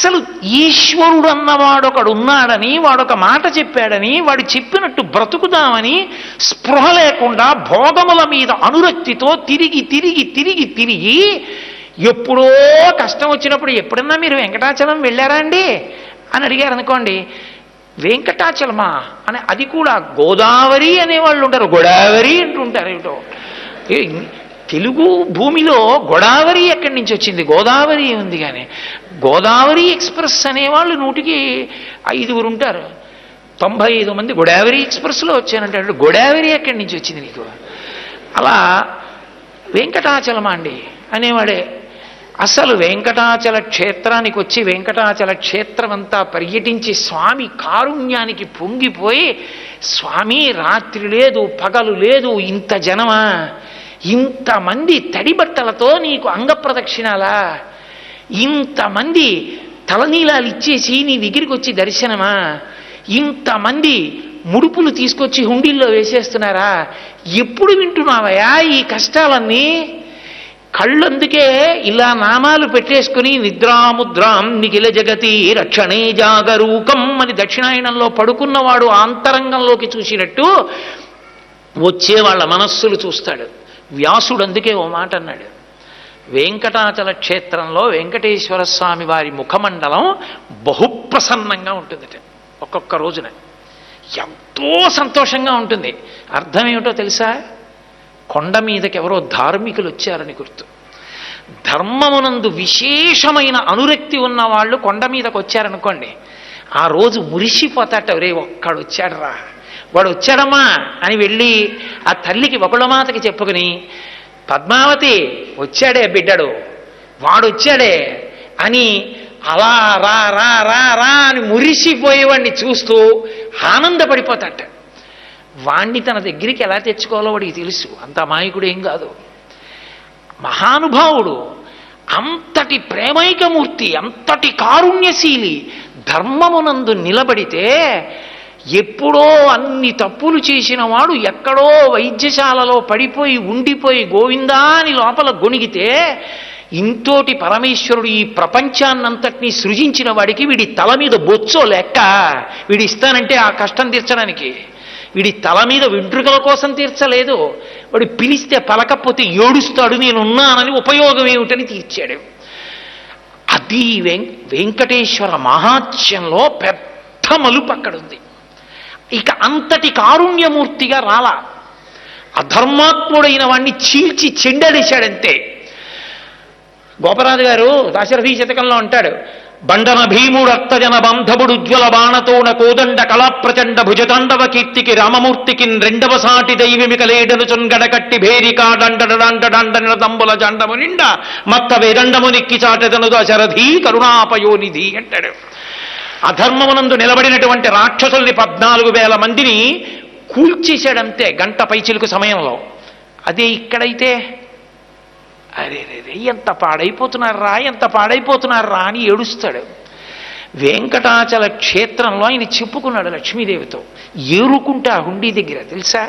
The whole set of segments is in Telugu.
అసలు ఈశ్వరుడు అన్నవాడు ఒకడు ఉన్నాడని, వాడొక మాట చెప్పాడని, వాడు చెప్పినట్టు బ్రతుకుదామని స్పృహ లేకుండా భోగముల మీద అనురక్తితో తిరిగి తిరిగి తిరిగి తిరిగి ఎప్పుడో కష్టం వచ్చినప్పుడు ఎప్పుడన్నా మీరు వెంకటాచలం వెళ్ళారా అండి అని అడిగారు అనుకోండి, వెంకటాచలమా అని, అది కూడా గోదావరి అనేవాళ్ళు ఉంటారు, గోదావరి అంటుంటారు. ఏమిటో తెలుగు భూమిలో గోదావరి ఎక్కడి నుంచి వచ్చింది? గోదావరి ఉంది, కానీ గోదావరి ఎక్స్ప్రెస్ అనేవాళ్ళు 105 ఉంటారు. 95 మంది గోదావరి ఎక్స్ప్రెస్లో వచ్చానంటే గోదావరి ఎక్కడి నుంచి వచ్చింది నీకు? అలా వెంకటాచలమా అండి అనేవాడే. అసలు వెంకటాచల క్షేత్రానికి వచ్చి వెంకటాచల క్షేత్రం అంతా పర్యటించి స్వామి కారుణ్యానికి పొంగిపోయి, స్వామి రాత్రి లేదు పగలు లేదు, ఇంత జనమా, ఇంతమంది తడి బట్టలతో నీకు అంగప్రదక్షిణాలా, ఇంతమంది తలనీలాలు ఇచ్చేసి నీ దగ్గరికి వచ్చి దర్శనమా, ఇంతమంది ముడుపులు తీసుకొచ్చి హుండీల్లో వేసేస్తున్నారా, ఎప్పుడు వింటున్నావయా ఈ కష్టాలన్నీ? కళ్ళందుకే ఇలా నామాలు పెట్టేసుకుని నిద్రాముద్రాం నిఖిల జగతి రక్షణే జాగరూకం అని దక్షిణాయనంలో పడుకున్నవాడు ఆంతరంగంలోకి చూసినట్టు వచ్చే వాళ్ళ మనస్సులు చూస్తాడు. వ్యాసుడు అందుకే ఓ మాట అన్నాడు, వెంకటాచల క్షేత్రంలో వెంకటేశ్వర స్వామి వారి ముఖమండలం బహుప్రసన్నంగా ఉంటుందట. ఒక్కొక్క రోజున ఎంతో సంతోషంగా ఉంటుంది. అర్థం ఏమిటో తెలుసా? కొండ మీదకి ఎవరో ధార్మికులు వచ్చారని గుర్తు. ధర్మమునందు విశేషమైన అనురక్తి ఉన్న వాళ్ళు కొండ మీదకి వచ్చారనుకోండి, ఆ రోజు మురిసిపోతాట, రే ఒక్కడు వచ్చాడరా, వాడు వచ్చాడమ్మా అని వెళ్ళి ఆ తల్లికి ఒకళ్ళమాతకి చెప్పుకుని, పద్మావతి వచ్చాడే బిడ్డడు, వాడు వచ్చాడే అని అలా రా రా రా రా అని మురిసిపోయేవాడిని చూస్తూ ఆనందపడిపోతాట. వాణ్ణి తన దగ్గరికి ఎలా తెచ్చుకోవాలో వాడికి తెలుసు, అంత అమాయకుడు ఏం కాదు, మహానుభావుడు, అంతటి ప్రేమైకమూర్తి, అంతటి కారుణ్యశీలి. ధర్మమునందు నిలబడితే ఎప్పుడో అన్ని తప్పులు చేసిన వాడు ఎక్కడో వైద్యశాలలో పడిపోయి ఉండిపోయి గోవిందా అని లోపల గొణిగితే, ఇంతోటి పరమేశ్వరుడు ఈ ప్రపంచాన్నంతటినీ సృజించిన వాడికి వీడి తల మీద బొచ్చో లెక్క, వీడి ఇస్తానంటే ఆ కష్టం తీర్చడానికి, వీడి తల మీద వెంట్రుకల కోసం తీర్చలేదు, వాడు పిలిస్తే పలకపోతే ఏడుస్తాడు, నేనున్నానని ఉపయోగం ఏమిటని తీర్చాడు. అది వెంకటేశ్వర మహాత్మ్యంలో పెద్ద మలుపు అక్కడుంది. ఇక అంతటి కారుణ్యమూర్తిగా రాలా, అధర్మాత్ముడైన వాణ్ణి చీల్చి చెండడేశాడంతే. గోపరాజు గారు దాశరథి శతకంలో అంటాడు, బండన భీముడు అత్తజన బంధముడు ఉజ్వల బాణతోన కోదండ కళాప్రచండ భుజతాండవ కీర్తికి రామమూర్తికి రెండవ సాటి దైవమికలేడను చొన్గడకట్టి భేరికా డండడండ నిరతంబుల జండము నిండా మత్త వేదండము నిక్కి చాటెదను దశరథి కరుణాపయోనిధి అంటాడు. అధర్మమునందు నిలబడినటువంటి రాక్షసుల్ని 14,000 మందిని కూల్చేశాడంతే గంట పైచిలుకు సమయంలో. అదే ఇక్కడైతే అరే రే ఎంత పాడైపోతున్నారా, ఎంత పాడైపోతున్నారా అని ఏడుస్తాడు. వెంకటాచల క్షేత్రంలో ఆయన చెప్పుకున్నాడు లక్ష్మీదేవితో, ఏరుకుంటా హుండీ దగ్గర, తెలుసా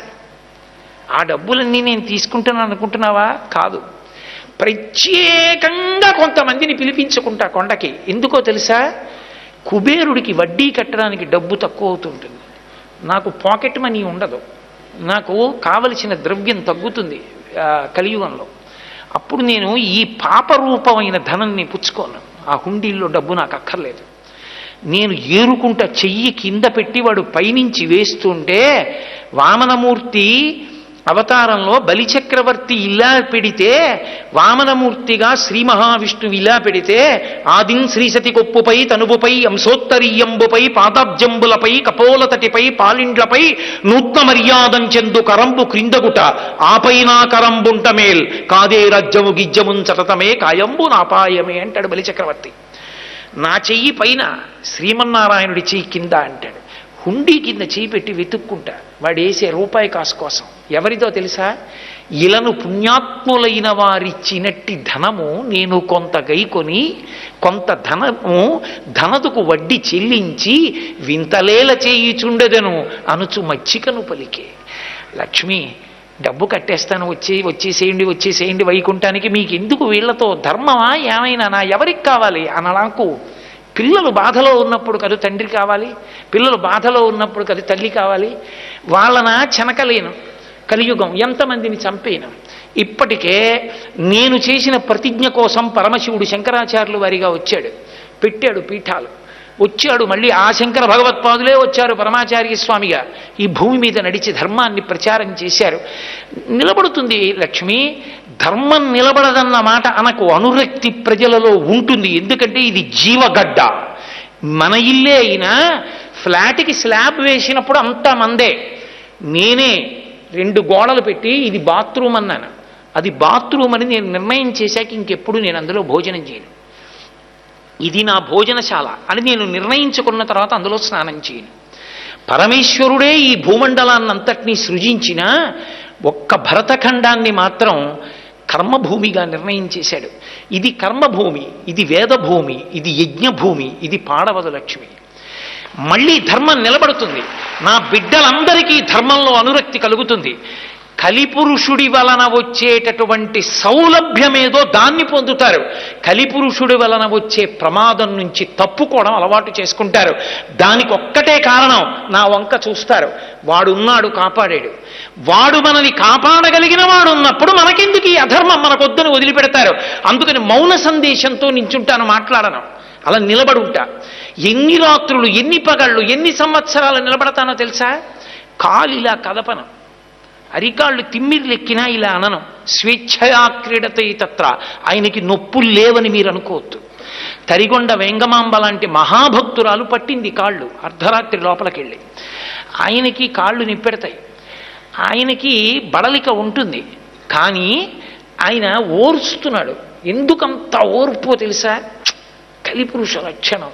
ఆ డబ్బులన్నీ నేను తీసుకుంటాను అనుకుంటున్నావా? కాదు, ప్రత్యేకంగా కొంతమందిని పిలిపించుకుంటా కొండకి. ఎందుకో తెలుసా? కుబేరుడికి వడ్డీ కట్టడానికి డబ్బు తక్కువ అవుతుంటుంది, నాకు పాకెట్ మనీ ఉండదు, నాకు కావలసిన ద్రవ్యం తగ్గుతుంది కలియుగంలో. అప్పుడు నేను ఈ పాపరూపమైన ధనాన్ని పుచ్చుకోను, ఆ హుండీల్లో డబ్బు నాకు అక్కర్లేదు. నేను ఏరుకుంటా చెయ్యి కింద పెట్టి వాడు పైనుంచి వేస్తుంటే, వామనమూర్తి అవతారంలో బలిచక్రవర్తి ఇలా పెడితే, వామనమూర్తిగా శ్రీ మహావిష్ణువు ఇలా పెడితే, ఆదిన్ శ్రీసతి కొప్పుపై తనువుపై అంశోత్తరీయంబుపై పాదాబ్జంబులపై కపోలతటిపై పాలిండ్లపై నూత్న మర్యాదంచెందు కరంబు క్రిందగుట ఆపైనా కరంబుంటమేల్ కాదే రాజ్యము గిజ్జమున్ సతతమే కాయంబు నాపాయమే అంటాడు బలిచక్రవర్తి. నా చెయ్యి పైన, శ్రీమన్నారాయణుడి చెయ్యి కింద అంటాడు. హుండీ కింద చేయి పెట్టి వెతుక్కుంటా వాడు వేసే రూపాయి కాసు కోసం. ఎవరితో తెలుసా? ఇలను పుణ్యాత్ములైన వారిచ్చినట్టి ధనము నేను కొంత గైకొని, కొంత ధనము ధనదుకు వడ్డీ చెల్లించి వింతలేల చేయుచుండెదను అనుచు మచ్చికను పలికే. లక్ష్మి, డబ్బు కట్టేస్తాను, వచ్చేసేయండి వైకుంఠానికి, మీకు ఎందుకు వీళ్లతో ధర్మమా ఏమైనా, నా ఎవరికి కావాలి అనలాకు పిల్లలు బాధలో ఉన్నప్పుడు కదా తండ్రి కావాలి, పిల్లలు బాధలో ఉన్నప్పుడు కదా తల్లి కావాలి. వాళ్ళన చెనకలేను, కలియుగం ఎంతమందిని చంపేను. ఇప్పటికే నేను చేసిన ప్రతిజ్ఞ కోసం పరమశివుడు శంకరాచార్యులు వారిగా వచ్చాడు, పెట్టాడు పీఠాలు, వచ్చాడు. మళ్ళీ ఆ శంకర భగవత్పాదులే వచ్చారు పరమాచార్య స్వామిగా, ఈ భూమి మీద నడిచి ధర్మాన్ని ప్రచారం చేశారు. నిలబడుతుంది లక్ష్మి. ధర్మం నిలబడదన్న మాట అనకు, అనురక్తి ప్రజలలో ఉంటుంది. ఎందుకంటే ఇది జీవగడ్డ. మన ఇల్లే అయినా ఫ్లాట్కి స్లాబ్ వేసినప్పుడు అంతా మందే. నేనే 2 గోడలు పెట్టి ఇది బాత్రూమ్ అన్నాను. అది బాత్రూమ్ అని నేను నిర్ణయం చేశాక ఇంకెప్పుడు నేను అందులో భోజనం చేయను. ఇది నా భోజనశాల అని నేను నిర్ణయించుకున్న తర్వాత అందులో స్నానం చేయను. పరమేశ్వరుడే ఈ భూమండలాన్నంతటినీ సృజించిన ఒక్క భరతఖండాన్ని మాత్రం కర్మభూమిగా నిర్ణయం చేశాడు. ఇది కర్మభూమి, ఇది వేదభూమి, ఇది యజ్ఞభూమి, ఇది పాడవదు లక్ష్మి. మళ్ళీ ధర్మం నిలబడుతుంది. నా బిడ్డలందరికీ ధర్మంలో అనురక్తి కలుగుతుంది. కలిపురుషుడి వలన వచ్చేటటువంటి సౌలభ్యమేదో దాన్ని పొందుతారు. కలిపురుషుడి వలన వచ్చే ప్రమాదం నుంచి తప్పుకోవడం అలవాటు చేసుకుంటారు. దానికి ఒక్కటే కారణం, నా వంక చూస్తారు. వాడున్నాడు కాపాడాడు, వాడు మనని కాపాడగలిగిన వాడు ఉన్నప్పుడు మనకెందుకు ఈ అధర్మం, మనకొద్దని వదిలిపెడతారు. అందుకని మౌన సందేశంతో నించుంటాను, మాట్లాడను, అలా నిలబడుంటా. ఎన్ని రాత్రులు, ఎన్ని పగళ్ళు, ఎన్ని సంవత్సరాలు నిలబడతానో తెలుసా? కాలు ఇలా కదపను, అరికాళ్ళు తిమ్మిర్లెక్కినా ఇలా అనను. స్వేచ్ఛయా క్రీడతే తత్ర. ఆయనకి నొప్పులు లేవని మీరు అనుకోవద్దు. తరిగొండ వెంగమాంబ లాంటి మహాభక్తురాలు పట్టింది కాళ్ళు అర్ధరాత్రి లోపలికెళ్ళి. ఆయనకి కాళ్ళు నిప్పెడతాయి, ఆయనకి బడలిక ఉంటుంది, కానీ ఆయన ఓర్స్తున్నాడు. ఎందుకంత ఓర్పో తెలుసా? కలిపురుష లక్షణం.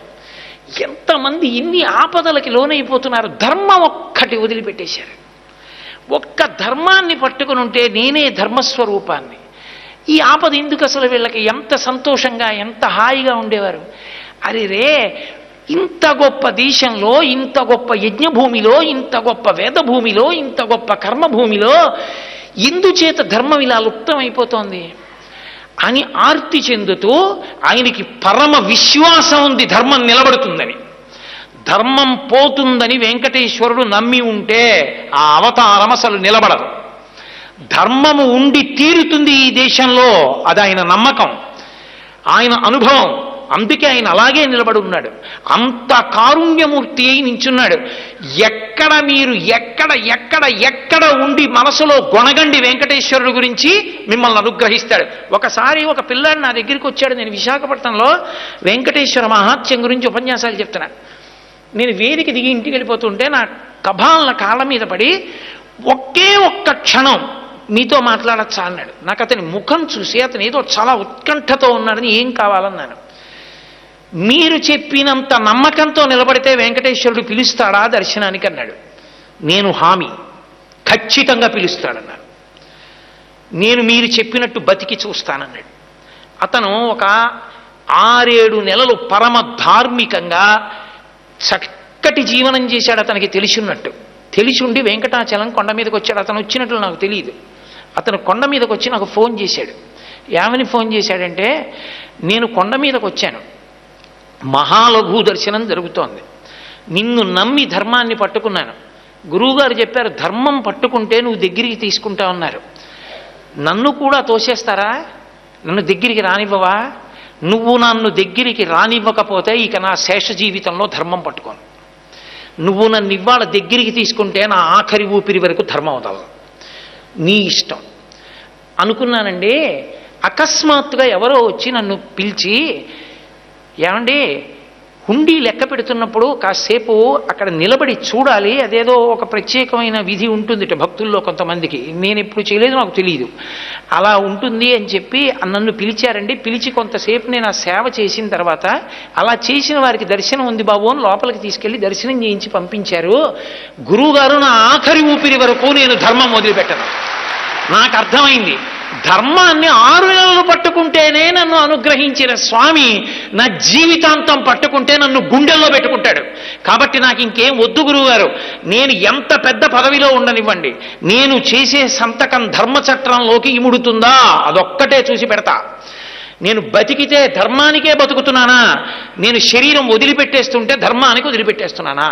ఎంతమంది ఇన్ని ఆపదలకి లోనైపోతున్నారు. ధర్మం ఒక్కటి వదిలిపెట్టేశారు. ఒక్క ధర్మాన్ని పట్టుకుని ఉంటే నేనే ధర్మస్వరూపాన్ని. ఈ ఆపద ఎందుకు అసలు? వీళ్ళకి ఎంత సంతోషంగా, ఎంత హాయిగా ఉండేవారు. అరే రే, ఇంత గొప్ప దేశంలో, ఇంత గొప్ప యజ్ఞభూమిలో, ఇంత గొప్ప వేదభూమిలో, ఇంత గొప్ప కర్మభూమిలో ఎందుచేత ధర్మం ఇలా లుప్తమైపోతోంది అని ఆర్తి చెందుతూ ఆయనకి పరమ విశ్వాసం ఉంది ధర్మం నిలబడుతుందని. ధర్మం పోతుందని వెంకటేశ్వరుడు నమ్మి ఉంటే ఆ అవతారం అసలు నిలబడదు. ధర్మము ఉండి తీరుతుంది ఈ దేశంలో, అది ఆయన నమ్మకం, ఆయన అనుభవం. అందుకే ఆయన అలాగే నిలబడి ఉన్నాడు. అంత కారుణ్యమూర్తి అయి నించున్నాడు. ఎక్కడ మీరు ఎక్కడ ఎక్కడ ఎక్కడ ఉండి మనసులో గొణగండి వెంకటేశ్వరుడు గురించి, మిమ్మల్ని అనుగ్రహిస్తాడు. ఒకసారి ఒక పిల్లాడు నా దగ్గరికి వచ్చాడు. నేను విశాఖపట్నంలో వెంకటేశ్వర మహాత్మ్యం గురించి ఉపన్యాసాలు చెప్తున్నా. నేను వేదిక దిగి ఇంటికి వెళ్ళిపోతుంటే నా కభాలన కాళ్ళ మీద పడి, ఒకే ఒక్క క్షణం మీతో మాట్లాడచ్చా అన్నాడు. నాకు అతని ముఖం చూసి అతను ఏదో చాలా ఉత్కంఠతో ఉన్నాడని, ఏం కావాలన్నాను. మీరు చెప్పినంత నమ్మకంతో నిలబడితే వెంకటేశ్వరుడు పిలుస్తాడా దర్శనానికి అన్నాడు. నేను హామీ, ఖచ్చితంగా పిలుస్తాడన్నాను. నేను మీరు చెప్పినట్టు బతికి చూస్తానన్నాడు. అతను ఒక 6-7 నెలలు పరమ ధార్మికంగా చక్కటి జీవనం చేశాడు. అతనికి తెలిసిన్నట్టు, తెలిసి ఉండి వెంకటాచలం కొండ మీదకి వచ్చాడు. అతను వచ్చినట్లు నాకు తెలియదు. అతను కొండ మీదకి వచ్చి నాకు ఫోన్ చేశాడు. ఏమని ఫోన్ చేశాడంటే, నేను కొండ మీదకి వచ్చాను, మహాలఘు దర్శనం జరుగుతోంది, నిన్ను నమ్మి ధర్మాన్ని పట్టుకున్నాను. గురువుగారు చెప్పారు, ధర్మం పట్టుకుంటే నువ్వు దగ్గరికి తీసుకుంటా ఉన్నారు. నన్ను కూడా తోసేస్తారా? నన్ను దగ్గరికి రానివ్వవా? నువ్వు నన్ను దగ్గరికి రానివ్వకపోతే ఇక నా శేష జీవితంలో ధర్మం పట్టుకోను. నువ్వు నన్ను ఇవాళ దగ్గరికి తీసుకుంటే నా ఆఖరి ఊపిరి వరకు ధర్మం వదలను, నీ ఇష్టం అనుకున్నానండి. అకస్మాత్తుగా ఎవరో వచ్చి నన్ను పిలిచి, ఏమండి హుండీ లెక్క పెడుతున్నప్పుడు కాసేపు అక్కడ నిలబడి చూడాలి, అదేదో ఒక ప్రత్యేకమైన విధి ఉంటుంది భక్తుల్లో కొంతమందికి, నేను ఎప్పుడు చేయలేదు, నాకు తెలియదు, అలా ఉంటుంది అని చెప్పి నన్ను పిలిచారండి. పిలిచి కొంతసేపు నేను ఆ సేవ చేసిన తర్వాత, అలా చేసిన వారికి దర్శనం ఉంది బాబు అని లోపలికి తీసుకెళ్ళి దర్శనం చేయించి పంపించారు. గురువుగారు నా ఆఖరి ఊపిరి వరకు నేను ధర్మం వదిలిపెట్టను. నాకు అర్థమైంది, ధర్మాన్ని 6 నెలలు పట్టుకుంటేనే నన్ను అనుగ్రహించిన స్వామి నా జీవితాంతం పట్టుకుంటే నన్ను గుండెల్లో పెట్టుకుంటాడు. కాబట్టి నాకు ఇంకేం వద్దు గురువుగారు, నేను ఎంత పెద్ద పదవిలో ఉండనివ్వండి, నేను చేసే సంతకం ధర్మచట్రంలోకి ఇముడుతుందా అదొక్కటే చూసి పెడతా. నేను బతికితే ధర్మానికే బతుకుతున్నానా, నేను శరీరం వదిలిపెట్టేస్తుంటే ధర్మానికి వదిలిపెట్టేస్తున్నానా?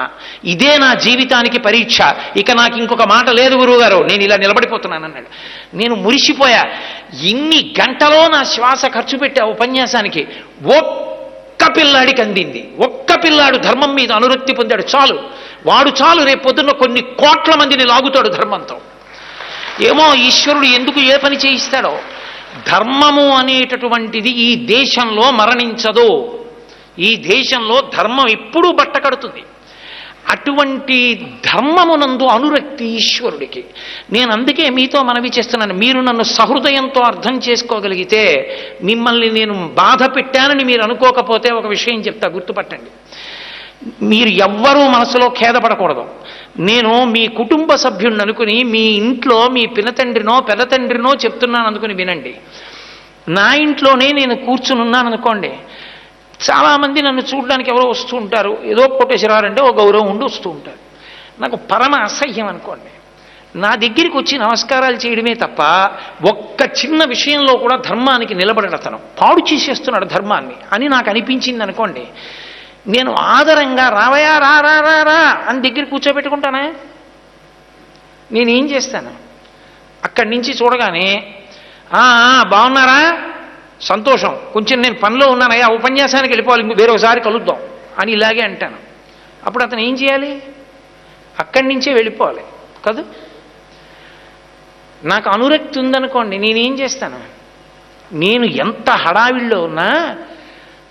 ఇదే నా జీవితానికి పరీక్ష. ఇక నాకు ఇంకొక మాట లేదు గురువుగారు, నేను ఇలా నిలబడిపోతున్నాను అన్నాడు. నేను మురిసిపోయా. ఇన్ని గంటలో నా శ్వాస ఖర్చు పెట్టే ఉపన్యాసానికి ఒక్క పిల్లాడికి అందింది. ఒక్క పిల్లాడు ధర్మం మీద అనురక్తి పొందాడు చాలు. వాడు చాలు రేపు పొద్దున్న కొన్ని కోట్ల మందిని లాగుతాడు ధర్మంతో. ఏమో ఈశ్వరుడు ఎందుకు ఏ పని చేయిస్తాడో. ధర్మము అనేటటువంటిది ఈ దేశంలో మరణించదు. ఈ దేశంలో ధర్మం ఎప్పుడూ బట్టకడుతుంది. అటువంటి ధర్మమునందు అనురక్తి ఈశ్వరుడికి. నేను అందుకే మీతో మనవి చేస్తున్నాను, మీరు నన్ను సహృదయంతో అర్థం చేసుకోగలిగితే, మిమ్మల్ని నేను బాధ పెట్టానని మీరు అనుకోకపోతే ఒక విషయం చెప్తా, గుర్తుపట్టండి. మీరు ఎవ్వరూ మనసులో ఖేదపడకూడదు. నేను మీ కుటుంబ సభ్యుడిని అనుకుని మీ ఇంట్లో మీ పినతండ్రినో పెదతండ్రినో చెప్తున్నాను అనుకుని వినండి. నా ఇంట్లోనే నేను కూర్చుని ఉన్నాను అనుకోండి, చాలామంది నన్ను చూడడానికి ఎవరో వస్తూ ఉంటారు, ఏదో కోటేశ్వరారంటే ఒక గౌరవం ఉండి వస్తూ ఉంటారు. నాకు పరమ అసహ్యం అనుకోండి. నా దగ్గరికి వచ్చి నమస్కారాలు చేయడమే తప్ప ఒక్క చిన్న విషయంలో కూడా ధర్మానికి నిలబడతను పాడు చేసేస్తున్నాడు ధర్మాన్ని అని నాకు అనిపించింది అనుకోండి, నేను ఆదరంగా రావయా రా రా రా రా అని దగ్గర కూర్చోబెట్టుకుంటానా? నేనేం చేస్తాను? అక్కడి నుంచి చూడగానే బాగున్నారా, సంతోషం, కొంచెం నేను పనిలో ఉన్నానయ్యా, ఉపన్యాసానికి వెళ్ళిపోవాలి, వేరొకసారి కలుద్దాం అని ఇలాగే అంటాను. అప్పుడు అతను ఏం చేయాలి? అక్కడి నుంచే వెళ్ళిపోవాలి కాదు. నాకు అనురక్తి ఉందనుకోండి, నేనేం చేస్తాను? నేను ఎంత హడావిడిలో ఉన్నా,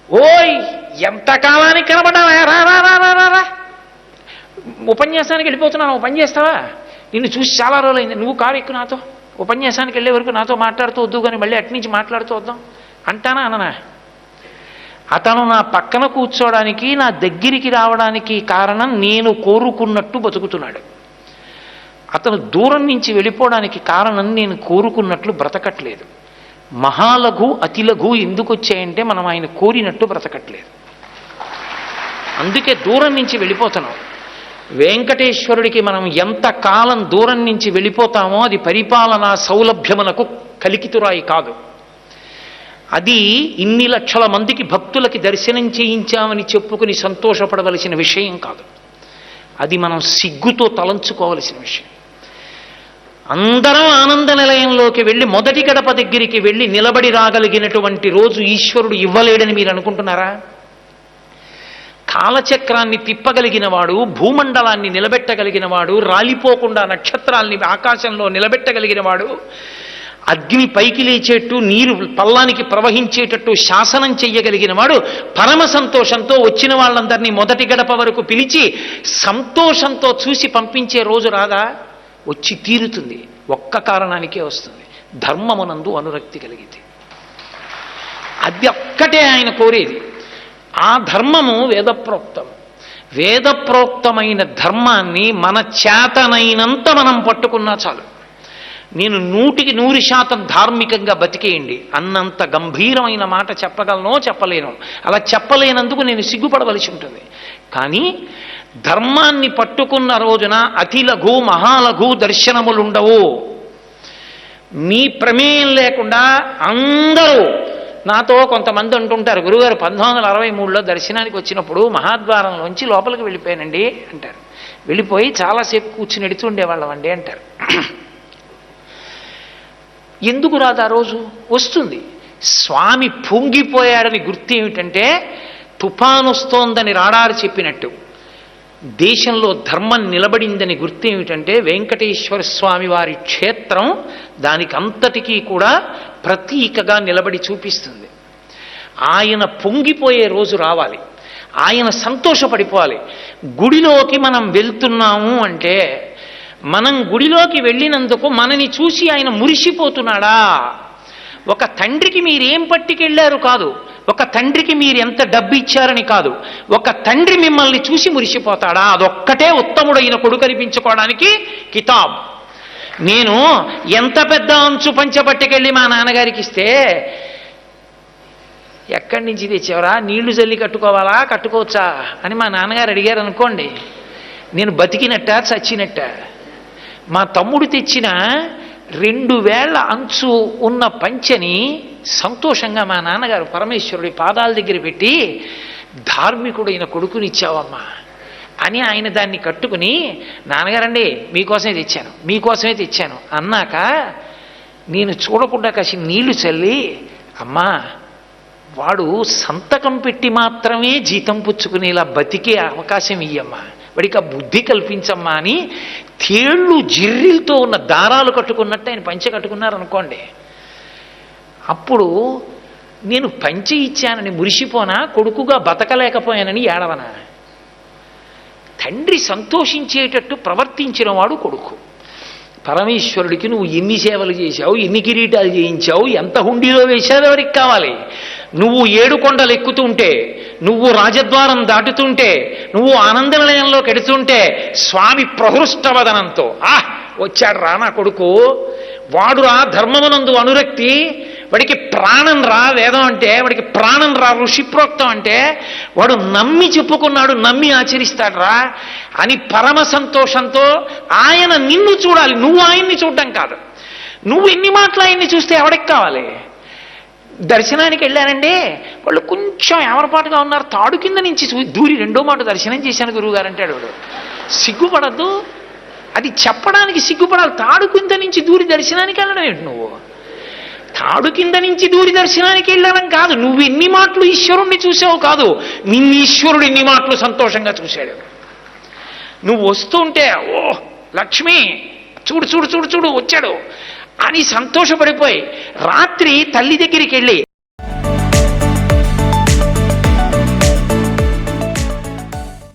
ఓయ్ ఎంత కాలానికి కనబడ్డావా, రా రా రా రా రా, ఉపన్యాసానికి వెళ్ళిపోతున్నాను, పని చేస్తావా, నిన్ను చూసి చాలా రోజులైంది, నువ్వు కారు ఎక్కువ నాతో, ఉపన్యాసానికి వెళ్ళే వరకు నాతో మాట్లాడుతూ వద్దు కానీ మళ్ళీ అట్నుంచి మాట్లాడుతూ వద్దాం అంటానా అననా? అతను నా పక్కన కూర్చోవడానికి, నా దగ్గరికి రావడానికి కారణం నేను కోరుకున్నట్టు బతుకుతున్నాడు. అతను దూరం నుంచి వెళ్ళిపోవడానికి కారణం నేను కోరుకున్నట్లు బ్రతకట్లేదు. మహాలఘు అతిలఘు ఎందుకు వచ్చాయంటే మనం ఆయన కోరినట్టు బ్రతకట్లేదు, అందుకే దూరం నుంచి వెళ్ళిపోతున్నాం. వెంకటేశ్వరుడికి మనం ఎంత కాలం దూరం నుంచి వెళ్ళిపోతామో అది పరిపాలనా సౌలభ్యమునకు కలికితురాయి కాదు. అది ఇన్ని లక్షల మందికి భక్తులకి దర్శనం చేయించామని చెప్పుకుని సంతోషపడవలసిన విషయం కాదు. అది మనం సిగ్గుతో తలంచుకోవలసిన విషయం. అందరం ఆనంద నిలయంలోకి వెళ్ళి మొదటి గడప దగ్గరికి వెళ్ళి నిలబడి రాగలిగినటువంటి రోజు ఈశ్వరుడు ఇవ్వలేడని మీరు అనుకుంటున్నారా? కాలచక్రాన్ని తిప్పగలిగిన వాడు, భూమండలాన్ని నిలబెట్టగలిగిన వాడు, రాలిపోకుండా నక్షత్రాల్ని ఆకాశంలో నిలబెట్టగలిగిన వాడు, అగ్ని పైకి లేచేట్టు నీరు పల్లానికి ప్రవహించేటట్టు శాసనం చెయ్యగలిగిన వాడు పరమ సంతోషంతో వచ్చిన వాళ్ళందరినీ మొదటి గడప వరకు పిలిచి సంతోషంతో చూసి పంపించే రోజు రాదా? వచ్చి తీరుతుంది. ఒక్క కారణానికే వస్తుంది, ధర్మమునందు అనురక్తి కలిగితే. అది ఒక్కటే ఆయన కోరేది. ఆ ధర్మము వేదప్రోక్తం. వేదప్రోక్తమైన ధర్మాన్ని మన చేతనైనంత మనం పట్టుకున్నా చాలు. నేను 100% ధార్మికంగా బతికేయండి అన్నంత గంభీరమైన మాట చెప్పగలనో చెప్పలేను. అలా చెప్పలేనందుకు నేను సిగ్గుపడవలసి ఉంటుంది. కానీ ధర్మాన్ని పట్టుకున్న రోజున అతిలఘు మహాలఘు దర్శనములుండవు. మీ ప్రమేయం లేకుండా అందరూ, నాతో కొంతమంది అంటుంటారు, గురుగారు 1963లో దర్శనానికి వచ్చినప్పుడు మహాద్వారంలోంచి లోపలికి వెళ్ళిపోయానండి అంటారు. వెళ్ళిపోయి చాలాసేపు కూర్చుని ఎడుతూ ఉండేవాళ్ళం అండి అంటారు. ఎందుకు రాదు ఆ రోజు? వస్తుంది. స్వామి పొంగిపోయాడని గుర్తు ఏమిటంటే, తుఫాను వస్తోందని రాడారు చెప్పినట్టు దేశంలో ధర్మం నిలబడిందని గుర్తు ఏమిటంటే, వెంకటేశ్వర స్వామి వారి క్షేత్రం దానికంతటికీ కూడా ప్రతీకగా నిలబడి చూపిస్తుంది. ఆయన పొంగిపోయే రోజు రావాలి, ఆయన సంతోషపడిపోవాలి. గుడిలోకి మనం వెళ్తున్నాము అంటే, మనం గుడిలోకి వెళ్ళినందుకు మనని చూసి ఆయన మురిసిపోతున్నాడా? ఒక తండ్రికి మీరేం పట్టుకెళ్ళారు కాదు, ఒక తండ్రికి మీరు ఎంత డబ్బు ఇచ్చారని కాదు, ఒక తండ్రి మిమ్మల్ని చూసి మురిసిపోతాడా? అదొక్కటే ఉత్తముడైన కొడుకు అనిపించుకోవడానికి కితాబ్. నేను ఎంత పెద్ద అంచు పంచ పట్టుకెళ్ళి మా నాన్నగారికి ఇస్తే, ఎక్కడి నుంచి తెచ్చావరా, నీళ్లు జల్లి కట్టుకోవాలా, కట్టుకోవచ్చా అని మా నాన్నగారు అడిగారు అనుకోండి, నేను బతికినట్ట చచ్చినట్ట? మా తమ్ముడు తెచ్చిన 2 వేళ్ల అంచు ఉన్న పంచెని సంతోషంగా మా నాన్నగారు పరమేశ్వరుడి పాదాల దగ్గర పెట్టి, ధార్మికుడైన కొడుకునిచ్చావమ్మా అని ఆయన దాన్ని కట్టుకుని, నాన్నగారండి మీకోసమే తెచ్చాను అన్నాక నేను చూడకుండా కాసి నీళ్లు చల్లి, అమ్మా వాడు సంతకం పెట్టి మాత్రమే జీతం పుచ్చుకునేలా బతికే అవకాశం ఇయ్యమ్మా, వాడికి ఆ బుద్ధి కల్పించమ్మా అని తేళ్ళు జిర్రిలతో ఉన్న దారాలు కట్టుకున్నట్టు ఆయన పంచె కట్టుకున్నారనుకోండి. అప్పుడు నేను పంచె ఇచ్చానని మురిసిపోనా, కొడుకుగా బతకలేకపోయానని ఏడవనా? తండ్రి సంతోషించేటట్టు ప్రవర్తించిన వాడు కొడుకు. పరమేశ్వరుడికి నువ్వు ఎన్ని సేవలు చేశావు, ఎన్ని కిరీటాలు చేయించావు, ఎంత హుండీలో వేశావు ఎవరికి కావాలి? నువ్వు 7 కొండలు ఎక్కుతుంటే, నువ్వు రాజద్వారం దాటుతుంటే, నువ్వు ఆనంద నిలయంలో కెడుతుంటే స్వామి ప్రహృష్టవదనంతో వచ్చాడు రా నా కొడుకు, వాడు రా ధర్మమునందు అనురక్తి, వాడికి ప్రాణం రా వేదం అంటే, వాడికి ప్రాణం రా ఋషిప్రోక్తం అంటే, వాడు నమ్మి చెప్పుకున్నాడు, నమ్మి ఆచరిస్తాడు రా అని పరమ సంతోషంతో ఆయన నిన్ను చూడాలి, నువ్వు ఆయన్ని చూడటం కాదు. నువ్వు ఎన్ని మాటలు ఆయన్ని చూస్తే ఎవడికి కావాలి? దర్శనానికి వెళ్ళారండి, వాళ్ళు కొంచెం ఏమరపాటుగా ఉన్నారు, తాడు కింద నుంచి దూరి 2వ మాట దర్శనం చేశాను గురువుగారు అంటాడు. వాడు సిగ్గుపడద్దు, అది చెప్పడానికి సిగ్గుపడాలి. తాడు కింద నుంచి దూరి దర్శనానికి వెళ్ళడం ఏంటి? నువ్వు తాడు కింద నుంచి దూరి దర్శనానికి వెళ్ళడం కాదు, నువ్వు ఎన్ని మాటలు ఈశ్వరుణ్ణి చూసావు కాదు, నిన్ను ఈశ్వరుడు ఎన్ని మాటలు సంతోషంగా చూశాడు. నువ్వు వస్తుంటే ఓ లక్ష్మి చూడు చూడు చూడు చూడు వచ్చాడు అని సంతోషపడిపోయి, రాత్రి తల్లి దగ్గరికి వెళ్ళి